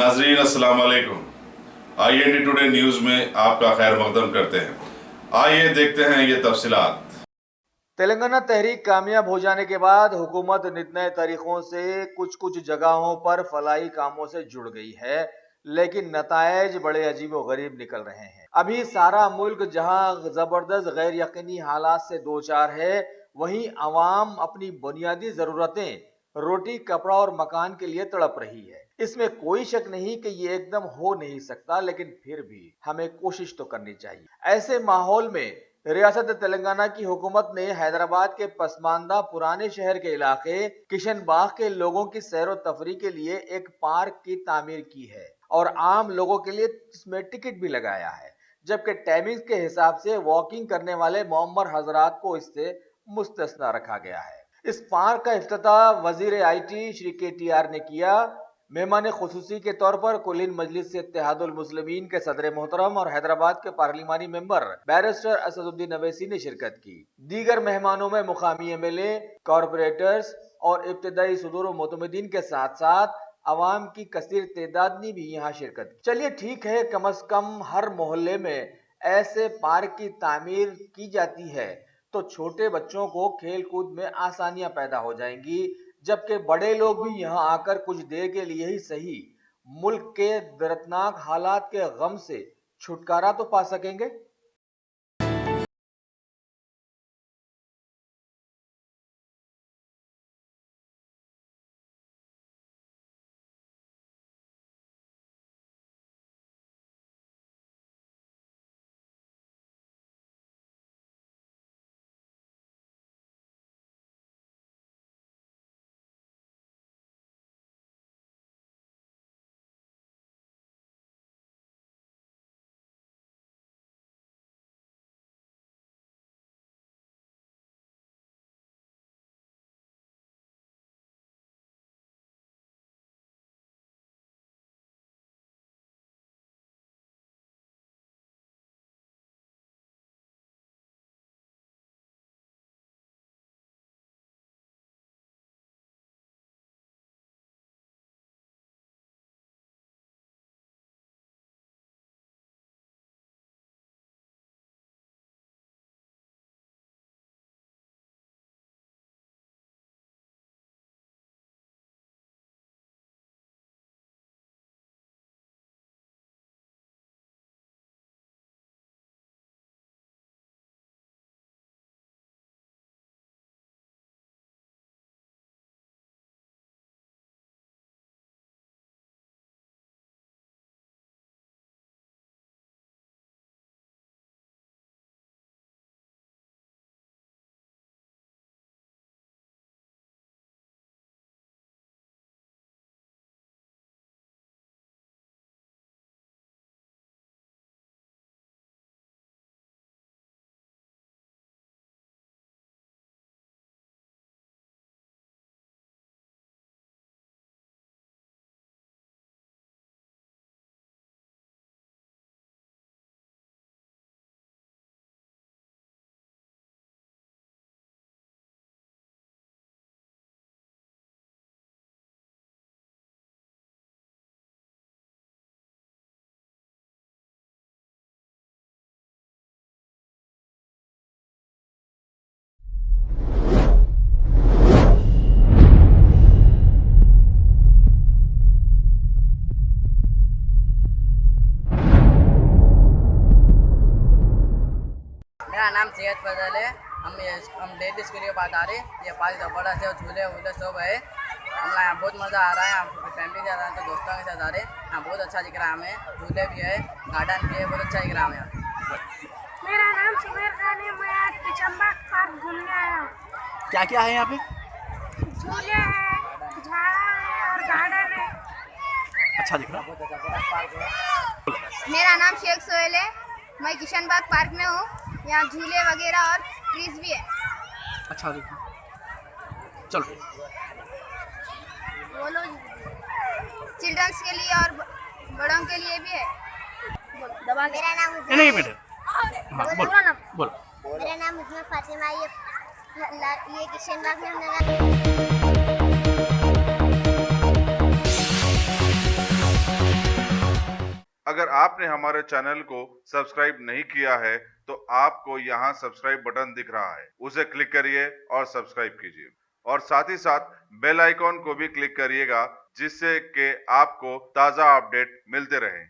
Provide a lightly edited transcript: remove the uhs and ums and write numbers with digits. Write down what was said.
नाजरीन अस्सलाम वालेकुम। IND टुडे न्यूज़ में आपका खैर मकदम करते हैं। आइए देखते हैं ये तफसीलात। तेलंगाना तहरीक कामयाब हो जाने के बाद हुकूमत नित नए तरीकों से कुछ जगहों पर फलाही कामों से जुड़ गई है, लेकिन नतायज बड़े अजीब व गरीब निकल रहे हैं। अभी सारा मुल्क जहां जबरदस्त गैर यकीनी हालात से दो चार है, वहीं अवाम अपनी बुनियादी जरूरतें रोटी, कपड़ा और मकान के लिए तड़प रही है। इसमें कोई शक नहीं कि ये एकदम हो नहीं सकता, लेकिन फिर भी हमें कोशिश तो करनी चाहिए। ऐसे माहौल में रियासत तेलंगाना की हुकूमत ने हैदराबाद के पसमानदा पुराने शहर के इलाके किशनबाग के लोगों की सैर तफरी के लिए एक पार्क की तामीर की है और आम लोगों के लिए इसमें टिकट भी लगाया है, जबकि टाइमिंग्स के हिसाब से वॉकिंग करने वाले मोअम्मर हजरात को इससे मुस्तस्ना रखा गया है। इस पार्क का इफ्तिताह वजीर IT श्री KTR ने किया। मेहमान खुसूसी के तौर पर कुलीन मजलिस से इत्तेहादुल मुस्लिमीन के सदर मोहतरम और हैदराबाद के पार्लिमानी मेंबर बैरिस्टर असदुद्दीन अवैसी ने शिरकत की। दीगर मेहमानों में मुकामी MLA, कॉरपोरेटर्स और इब्तदाई सुदूर मोतमदीन के साथ साथ अवाम की कसीर तादाद ने भी यहाँ शिरकत की। चलिए ठीक है, कम अज कम हर मोहल्ले में ऐसे पार्क की तामीर की जाती है तो छोटे बच्चों को खेल कूद में आसानियां पैदा हो जाएंगी, जबकि बड़े लोग भी यहाँ आकर कुछ देर के लिए ही सही मुल्क के दर्दनाक हालात के गम से छुटकारा तो पा सकेंगे। मेरा नाम सैयद फजल है। हम डेली स्कूल के बाद आ रहे हैं। ये पार्क ज़बरदस्त है, झूले वूले सब है। हम यहाँ बहुत मज़ा आ रहा है। हम फैमिली के साथ आ रहे हैं तो दोस्तों के साथ आ रहे हैं। यहाँ बहुत अच्छा दिख रहा है हमें, झूले भी है, गार्डन भी है, बहुत अच्छा दिख रहा है हमें। मेरा नाम सुबेर खान है। मैं आज किशनबाग पार्क घूमने आया हूँ। क्या क्या है यहाँ पे? झूले है, झाड़ा है और गार्डन है। अच्छा दिख रहा है। मेरा नाम शेख सोहेल है। मैं किशनबाग पार्क में हूँ। यहाँ झूले वगैरह और ट्रीज भी है। अच्छा दिख रहा है। चलो बोलो, चिल्ड्रंस के लिए और बड़ों के लिए भी है। दबा के। मेरा नाम नहीं बेटे, हाँ बोलो बोलो। मेरा नाम उस्मा फातिमा। ये किशनबाग में हमने अगर आपने हमारे चैनल को सब्सक्राइब नहीं किया है तो आपको यहाँ सब्सक्राइब बटन दिख रहा है, उसे क्लिक करिए और सब्सक्राइब कीजिए और साथ ही साथ बेल आइकॉन को भी क्लिक करिएगा जिससे कि आपको ताज़ा अपडेट मिलते रहें।